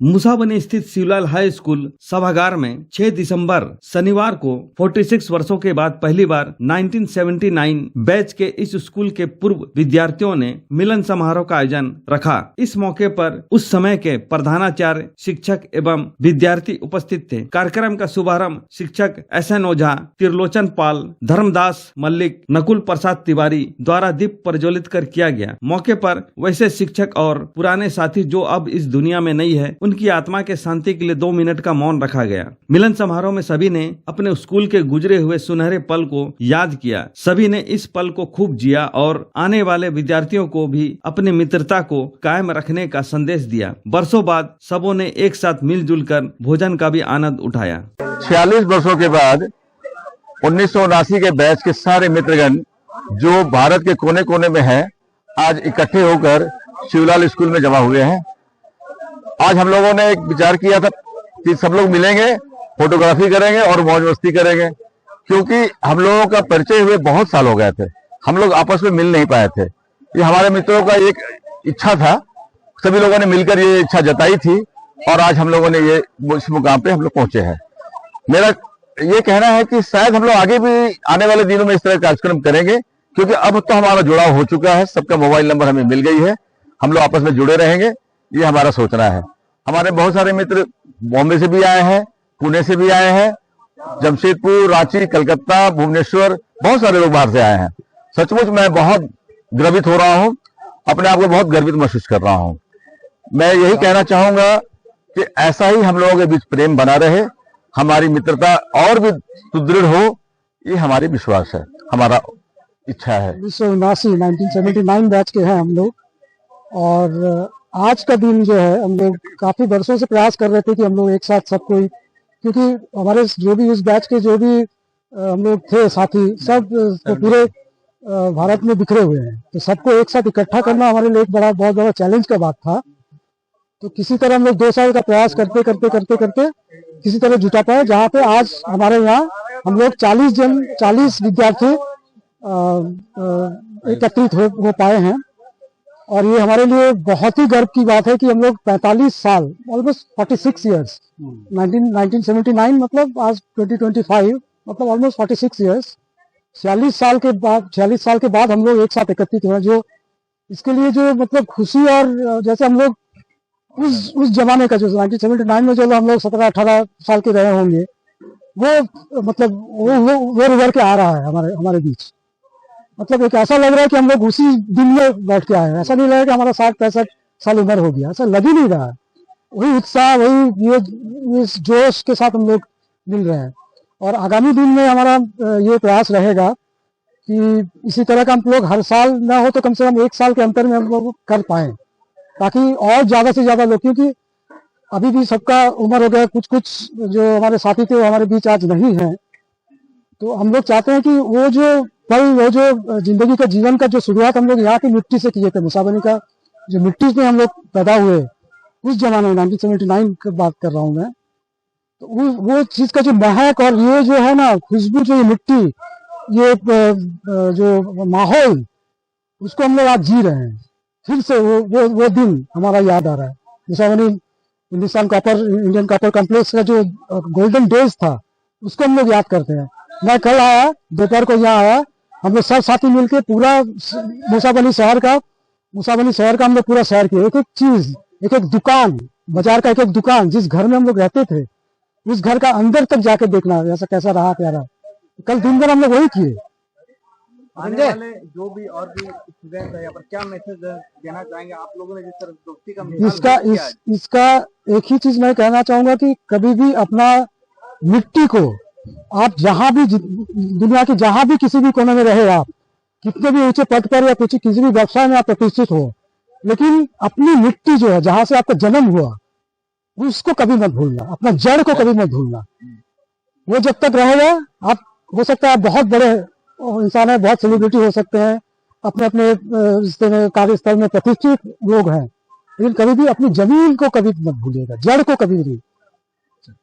मुसाबनी स्थित Shivlal high school सभागार में 6 दिसंबर शनिवार को 46 वर्षों के बाद पहली बार 1979 बैच के इस स्कूल के पूर्व विद्यार्थियों ने मिलन समारोह का आयोजन रखा। इस मौके पर उस समय के प्रधानाचार्य, शिक्षक एवं विद्यार्थी उपस्थित थे। कार्यक्रम का शुभारंभ शिक्षक SN ओझा, त्रिलोचन पाल, धर्मदास मल्लिक, नकुल प्रसाद तिवारी द्वारा दीप प्रज्वलित कर किया गया। मौके पर वैसे शिक्षक और पुराने साथी जो अब इस दुनिया में नहीं है, उनकी आत्मा के शांति के लिए 2 मिनट का मौन रखा गया। मिलन समारोह में सभी ने अपने स्कूल के गुजरे हुए सुनहरे पल को याद किया। सभी ने इस पल को खूब जिया और आने वाले विद्यार्थियों को भी अपनी मित्रता को कायम रखने का संदेश दिया। वर्षों बाद सबों ने एक साथ मिलजुल कर भोजन का भी आनंद उठाया। 46 वर्षों के बाद 1979 के बैच के सारे मित्रगण जो भारत के कोने कोने में हैं, आज इकट्ठे होकर शिवलाल स्कूल में जमा हुए हैं। आज हम लोगों ने एक विचार किया था कि सब लोग मिलेंगे, फोटोग्राफी करेंगे और मौज मस्ती करेंगे, क्योंकि हम लोगों का परिचय हुए बहुत साल हो गए थे। हम लोग आपस में मिल नहीं पाए थे। ये हमारे मित्रों का एक इच्छा था, सभी लोगों ने मिलकर ये इच्छा जताई थी और आज हम लोगों ने ये इस मुकाम पे हम लोग पहुंचे हैं। मेरा ये कहना है कि शायद हम लोग आगे भी आने वाले दिनों में इस तरह कार्यक्रम करेंगे, क्योंकि अब तो हमारा जुड़ाव हो चुका है, सबका मोबाइल नंबर हमें मिल गई है, हम लोग आपस में जुड़े रहेंगे, ये हमारा सोचना है। हमारे बहुत सारे मित्र बॉम्बे से भी आए हैं, पुणे से भी आए हैं, जमशेदपुर, रांची, कलकत्ता, भुवनेश्वर, बहुत सारे लोग बाहर से आए हैं। सचमुच मैं बहुत गर्वित हो रहा हूं, अपने आप को बहुत गर्वित महसूस कर रहा हूं। मैं यही कहना चाहूंगा कि ऐसा ही हम लोगों के बीच प्रेम बना रहे, हमारी मित्रता और भी सुदृढ़ हो, ये हमारी विश्वास है, हमारा इच्छा है। 1979 बैच के हैं हम लोग और आज का दिन जो है, हम लोग काफी वर्षों से प्रयास कर रहे थे कि हम लोग एक साथ सब कोई, क्योंकि हमारे जो भी उस बैच के जो भी हम लोग थे साथी, सब तो पूरे भारत में बिखरे हुए हैं, तो सबको एक साथ इकट्ठा करना हमारे लिए एक बहुत बड़ा चैलेंज का बात था। तो किसी तरह हम लोग 2 साल का प्रयास करते करते किसी तरह जुटा पाए, जहाँ पे आज हमारे यहाँ हम लोग 40 विद्यार्थी एकत्रित हो पाए हैं। और ये हमारे लिए बहुत ही गर्व की बात है कि हम लोग 45 साल, ऑलमोस्ट 46 ईयर्स, 1979 मतलब आज 2025, मतलब ऑलमोस्ट 46 ईयर्स, 46 साल के बाद हम लोग एक साथ एकत्रित हुए। जो इसके लिए जो मतलब खुशी, और जैसे हम लोग उस जमाने का जो 1979 में जो हम लोग 17-18 साल के रहे होंगे, वो मतलब वो रिवर के आ रहा है हमारे बीच। मतलब एक ऐसा लग रहा है कि हम लोग उसी दिन में बैठ के आए हैं। ऐसा नहीं लग रहा कि हमारा 60-65 साल उम्र हो गया, ऐसा लग ही नहीं रहा है। वही उत्साह, वही इस जोश के साथ हम लोग मिल रहे हैं। और आगामी दिन में हमारा ये प्रयास रहेगा कि इसी तरह का हम लोग हर साल ना हो तो कम से कम 1 साल के अंतर में हम लोग कर पाए, ताकि और ज्यादा से ज्यादा लोग, क्योंकि अभी भी सबका उम्र हो गया, कुछ जो हमारे साथी थे वो हमारे बीच आज नहीं है। तो हम लोग चाहते हैं कि वो जो जिंदगी का, जीवन का जो शुरुआत हम लोग यहाँ की मिट्टी से किए थे, मुसाबनी का जो मिट्टी में हम लोग पैदा हुए उस जमाने में, 1979 की बात कर रहा हूँ मैं, तो वो चीज का जो महक और ये जो है ना खुशबू, जो ये मिट्टी, ये जो माहौल, उसको हम लोग आज जी रहे हैं। फिर से वो दिन हमारा याद आ रहा है। मुसाबनी इंडियन कॉपर कॉम्प्लेक्स का जो गोल्डन डेज था, उसको हम लोग याद करते हैं। मैं कल आया, दोपहर को यहाँ आया, हम लोग सब साथी मिलके पूरा मुसाबनी शहर का हम लोग पूरा शहर किया, एक एक चीज, एक एक दुकान, बाजार का एक एक दुकान, जिस घर में हम लोग रहते थे उस घर का अंदर तक जाके देखना ऐसा कैसा रहा प्यारा। कल दिन भर हम लोग वही किए। आने वाले जो भी और भी स्टूडेंट है, यहाँ पर क्या मैसेज देना चाहेंगे आप लोगों ने, जिस तरह दोस्ती का इसका एक ही चीज मैं कहना चाहूंगा कि कभी भी अपना मिट्टी को, आप जहां भी दुनिया के जहां भी किसी भी कोने में रहे, आप कितने भी ऊंचे पद पर या किसी भी व्यवसाय में आप प्रतिष्ठित हो, लेकिन अपनी मिट्टी जो है, जहां से आपका जन्म हुआ, उसको कभी मत भूलना, अपना जड़ को कभी मत भूलना। वो जब तक रहेगा, आप हो सकता है आप बहुत बड़े इंसान है, बहुत सेलिब्रिटी हो सकते हैं, अपने रिश्ते में, कार्यस्थल में प्रतिष्ठित लोग हैं, लेकिन कभी भी अपनी जमीन को कभी मत भूलिएगा, जड़ को कभी नहीं।